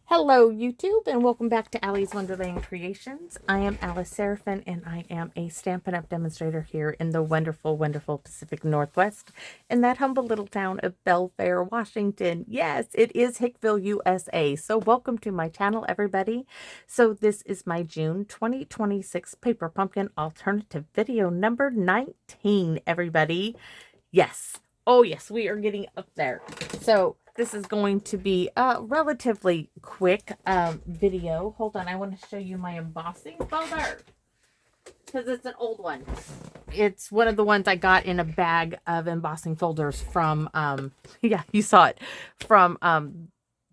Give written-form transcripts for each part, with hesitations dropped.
Hello YouTube and welcome back to Allie's Wonderland Creations. I am Alice Seraphin and I am a Stampin' Up! Demonstrator here in the wonderful, wonderful Pacific Northwest in that humble little town of Belfair, Washington. Yes, it is Hickville, USA. So welcome to my channel, everybody. So this is my June 2026 Paper Pumpkin Alternative video number 19, everybody. Yes. Oh yes, we are getting up there. So this is going to be a relatively quick video. Hold on, I want to show you my embossing folder because it's an old one. It's one of the ones I got in a bag of embossing folders from, yeah, you saw it, from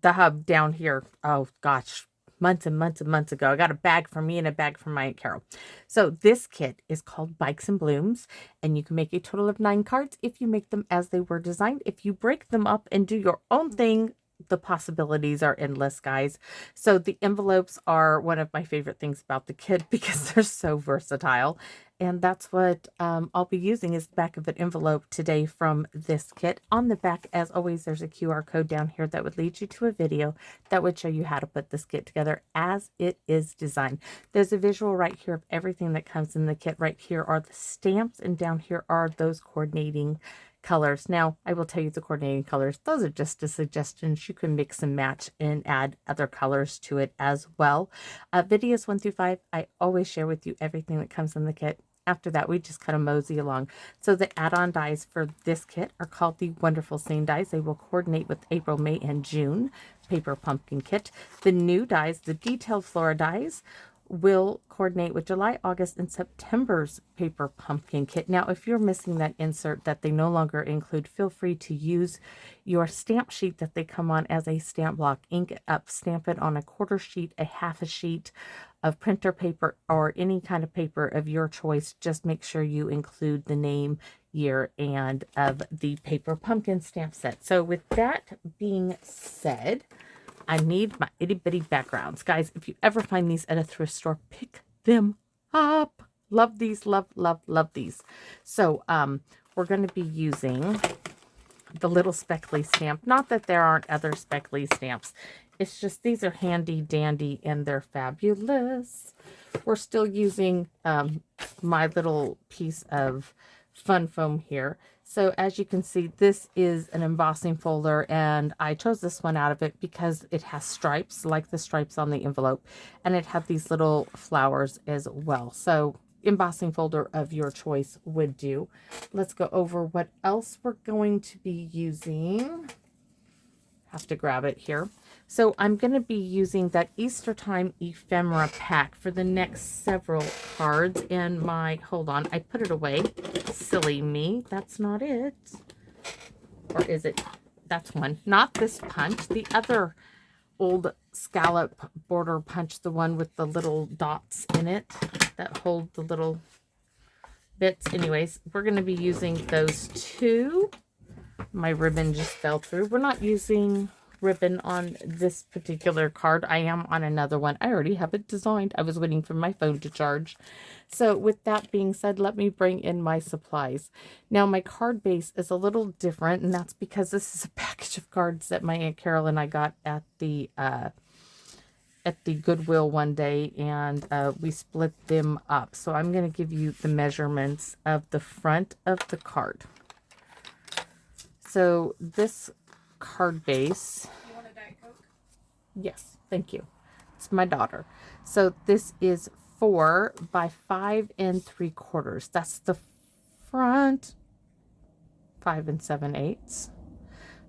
the hub down here. Oh gosh, months and months and months ago. I got a bag for me and a bag for my Aunt Carol. So this kit is called Bikes and Blooms, and you can make a total of 9 cards if you make them as they were designed. If you break them up and do your own thing, the possibilities are endless, guys. So the envelopes are one of my favorite things about the kit because they're so versatile. And that's what I'll be using is the back of an envelope today from this kit. On the back, as always, there's a QR code down here that would lead you to a video that would show you how to put this kit together as it is designed. There's a visual right here of everything that comes in the kit. Right here are the stamps, and down here are those coordinating colors. Now, I will tell you the coordinating colors. Those are just a suggestion. You can mix and match and add other colors to it as well. Videos 1 through 5, I always share with you everything that comes in the kit. After that, we just kind of mosey along. So the add-on dies for this kit are called the Wonderful Scene dies. They will coordinate with April, May, and June Paper Pumpkin Kit. The new dies, the Detailed Flora dies, will coordinate with July, August, and September's Paper Pumpkin Kit. Now, if you're missing that insert that they no longer include, feel free to use your stamp sheet that they come on as a stamp block. Ink it up, stamp it on a quarter sheet, a half a sheet of printer paper, or any kind of paper of your choice. Just make sure you include the name, year, and of the Paper Pumpkin stamp set. So with that being said, I need my itty bitty backgrounds. Guys, if you ever find these at a thrift store, pick them up. Love these, love, love, love these. So we're going to be using the little speckly stamp. Not that there aren't other speckly stamps. It's just these are handy dandy and they're fabulous. We're still using my little piece of fun foam here. So as you can see, this is an embossing folder, and I chose this one out of it because it has stripes, like the stripes on the envelope, and it had these little flowers as well. So embossing folder of your choice would do. Let's go over what else we're going to be using. Have to grab it here. So I'm going to be using that Easter time ephemera pack for the next several cards. And my, hold on, I put it away. Silly me. That's not it. Or is it? That's one. Not this punch. The other old scallop border punch. The one with the little dots in it that hold the little bits. Anyways, we're going to be using those two. My ribbon just fell through. We're not using ribbon on this particular card. I am on another one. I already have it designed. I was waiting for my phone to charge. So with that being said, let me bring in my supplies. Now my card base is a little different, and that's because this is a package of cards that my Aunt Carol and I got at the Goodwill one day, and we split them up. So I'm going to give you the measurements of the front of the card. So this card base. You want a Diet Coke? Yes, thank you. It's my daughter. So this is 4 by 5 3/4. That's the front. 5 7/8.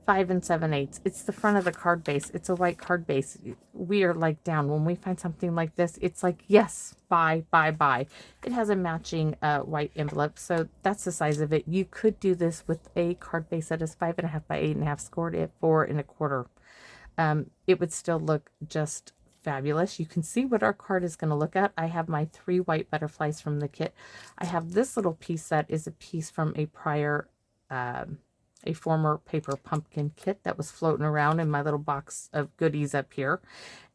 5 7/8. It's the front of the card base. It's a white card base. We are like down when we find something like this. It's like, yes, buy, buy, buy. It has a matching white envelope, so that's the size of it. You could do this with a card base that is 5.5 by 8.5, scored at 4 1/4. It would still look just fabulous. You can see what our card is going to look at. I have my 3 white butterflies from the kit. I have this little piece that is a piece from a prior a former Paper Pumpkin kit that was floating around in my little box of goodies up here.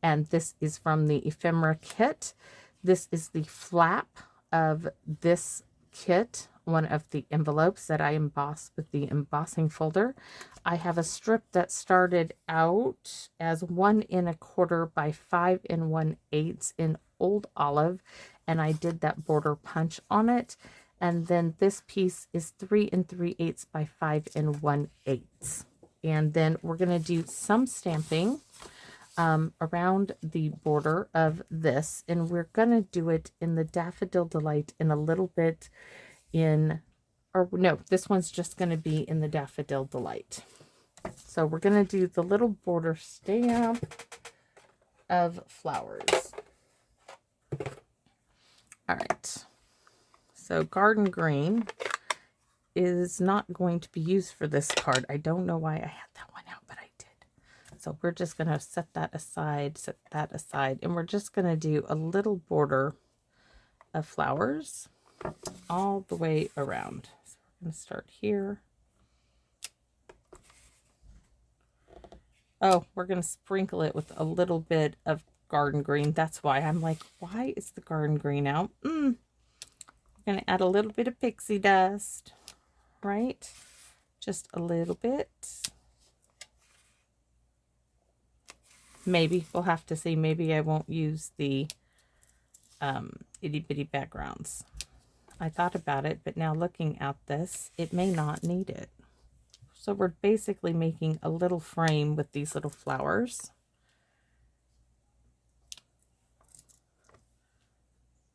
And this is from the Ephemera kit. This is the flap of this kit one of the envelopes that I embossed with the embossing folder. I have a strip that started out as 1 1/4 by 5 1/8 in old olive, and I did that border punch on it. And then this piece is 3 3/8 by 5 1/8. And then we're going to do some stamping around the border of this, and we're going to do it in the Daffodil Delight in a little bit in, or no, this one's just going to be in the Daffodil Delight. So we're going to do the little border stamp of flowers. All right. So garden green is not going to be used for this card. I don't know why I had that one out, but I did. So we're just going to set that aside, and we're just going to do a little border of flowers all the way around. So we're going to start here. Oh, we're going to sprinkle it with a little bit of garden green. That's why I'm like, why is the garden green out? We're going to add a little bit of pixie dust, right? Just a little bit. Maybe we'll have to see. Maybe I won't use the itty bitty backgrounds. I thought about it, but now looking at this, it may not need it. So we're basically making a little frame with these little flowers.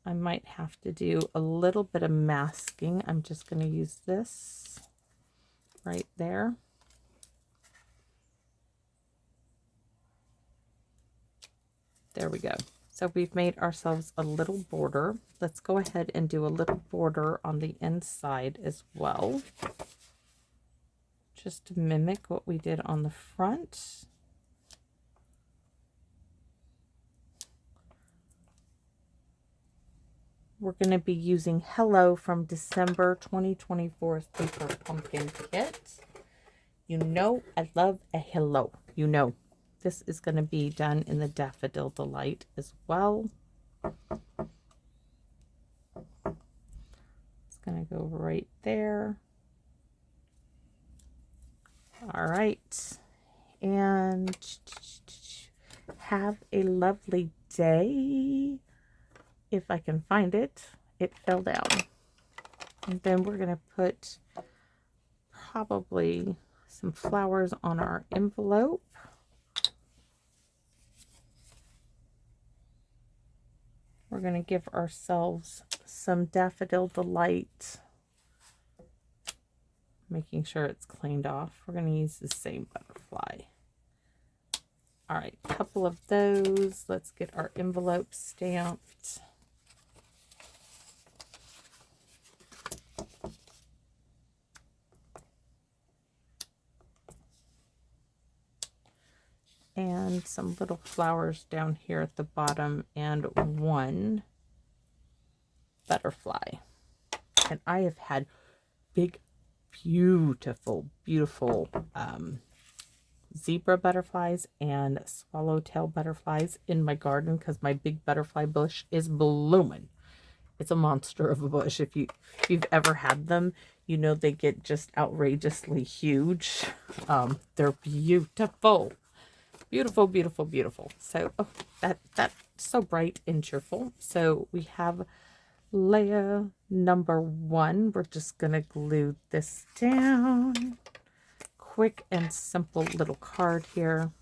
I might have to do a little bit of masking. I'm just going to use this right there. There we go. So we've made ourselves a little border. Let's go ahead and do a little border on the inside as well, just to mimic what we did on the front. We're going to be using Hello from December 2024's Paper Pumpkin Kit. You know I love a hello. You know. This is going to be done in the Daffodil Delight as well. It's going to go right there. All right. And have a lovely day. If I can find it. It fell down. And then we're going to put probably some flowers on our envelope. We're going to give ourselves some Daffodil Delight, making sure it's cleaned off. We're going to use the same butterfly. All right, a couple of those. Let's get our envelope stamped. And some little flowers down here at the bottom, and one butterfly. And I have had big, beautiful zebra butterflies and swallowtail butterflies in my garden because my big butterfly bush is blooming. It's a monster of a bush. If you've ever had them, you know they get just outrageously huge. They're beautiful. Beautiful, beautiful, beautiful. So, oh, that's so bright and cheerful. So we have layer number 1. We're just going to glue this down. Quick and simple little card here.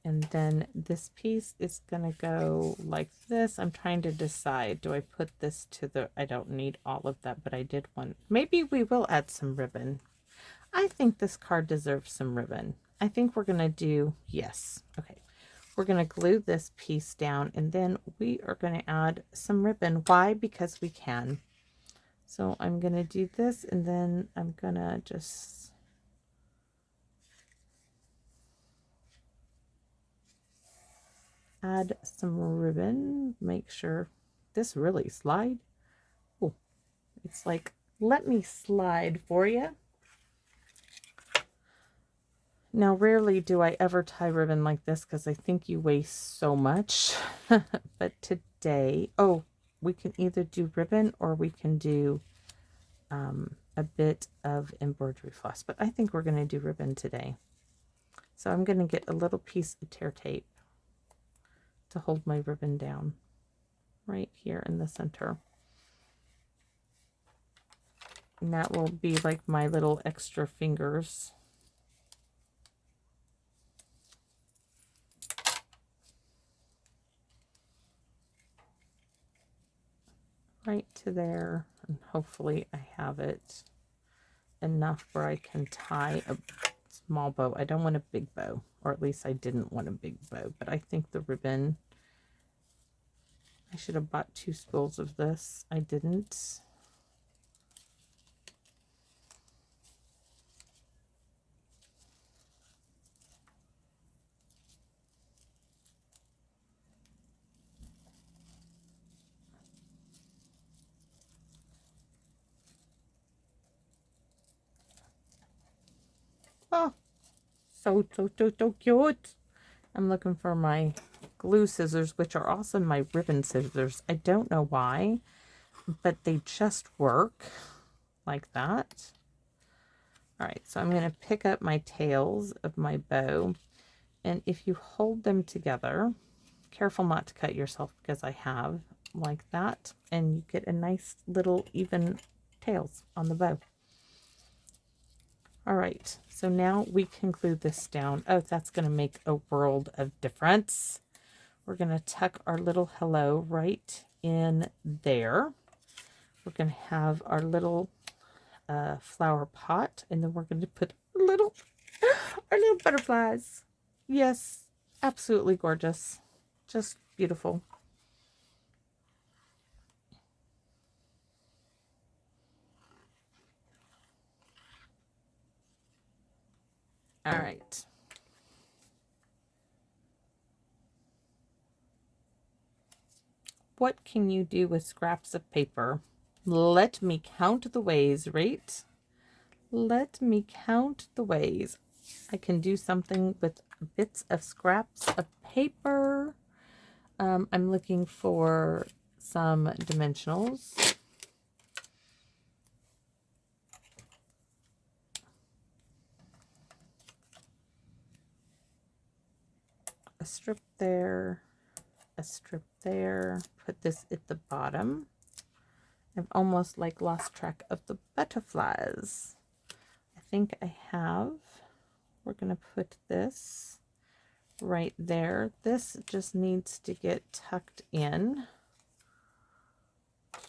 And then this piece is going to go like this. I'm trying to decide, do I put this to the, I don't need all of that, but I did one. Maybe we will add some ribbon. I think this card deserves some ribbon. I think we're going to do, yes. Okay. We're going to glue this piece down, and then we are going to add some ribbon. Why? Because we can. So I'm going to do this, and then I'm going to just add some ribbon. Make sure this really slide. Oh, it's like, let me slide for you. Now, rarely do I ever tie ribbon like this because I think you waste so much. But today, oh, we can either do ribbon or we can do a bit of embroidery floss. But I think we're going to do ribbon today. So I'm going to get a little piece of tear tape to hold my ribbon down right here in the center. And that will be like my little extra fingers. Right to there, and hopefully I have it enough where I can tie a small bow. I don't want a big bow, or at least I didn't want a big bow, but I think the ribbon, I should have bought 2 spools of this. I didn't. Oh, so cute. I'm looking for my glue scissors, which are also my ribbon scissors. I don't know why, but they just work like that. All right, so I'm going to pick up my tails of my bow, and if you hold them together, careful not to cut yourself because I have, like that, and you get a nice little even tails on the bow. All right, so now we can glue this down. Oh, that's going to make a world of difference. We're going to tuck our little hello right in there. We're going to have our little flower pot, and then we're going to put our little butterflies. Yes, absolutely gorgeous. Just beautiful. All right. What can you do with scraps of paper? Let me count the ways, right? Let me count the ways. I can do something with bits of scraps of paper. I'm looking for some dimensionals. A strip there, a strip there. Put this at the bottom. I've almost like lost track of the butterflies. I think I have. We're going to put this right there. This just needs to get tucked in.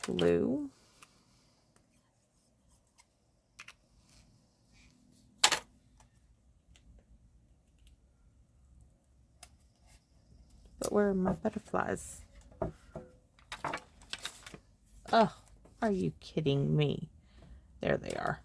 Glue. But where are my butterflies? Oh, are you kidding me? There they are.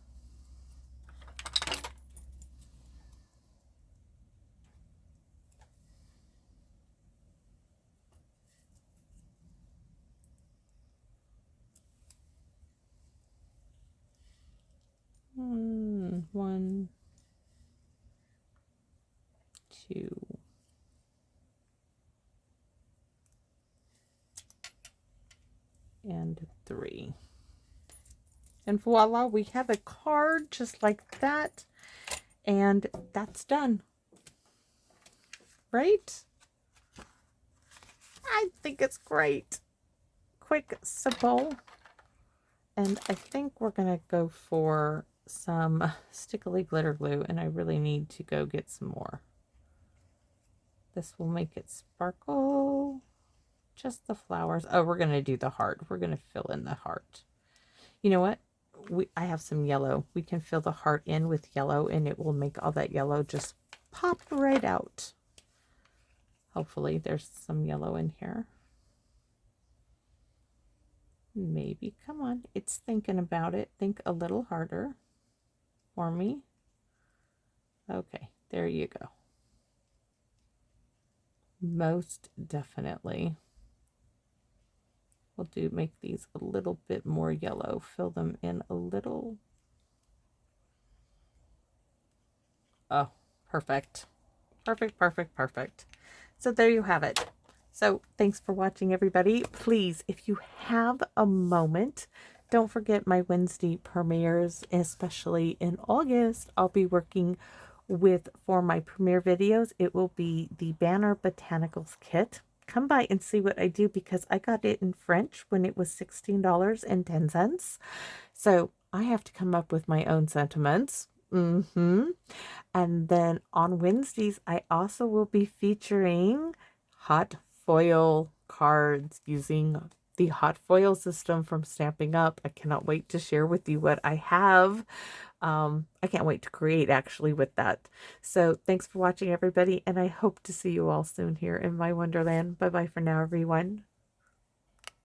One, two, and 3. And voila, we have a card just like that. And that's done. Right? I think it's great. Quick, simple. And I think we're going to go for some stickly glitter glue, and I really need to go get some more. This will make it sparkle. Just the flowers. Oh, we're going to do the heart. We're going to fill in the heart. You know what? I have some yellow. We can fill the heart in with yellow, and it will make all that yellow just pop right out. Hopefully there's some yellow in here. Maybe. Come on. It's thinking about it. Think a little harder for me. Okay, there you go. Most definitely. We'll make these a little bit more yellow, fill them in a little. Oh, perfect. Perfect, perfect, perfect. So there you have it. So thanks for watching, everybody. Please, if you have a moment, don't forget my Wednesday premieres, especially in August. I'll be working with, for my premiere videos, it will be the Banner Botanicals kit. Come by and see what I do, because I got it in French when it was $16.10. So I have to come up with my own sentiments. And then on Wednesdays, I also will be featuring hot foil cards using the hot foil system from Stamping Up. I cannot wait to share with you what I have. I can't wait to create actually with that. So thanks for watching, everybody, and I hope to see you all soon here in my Wonderland. Bye bye for now, everyone.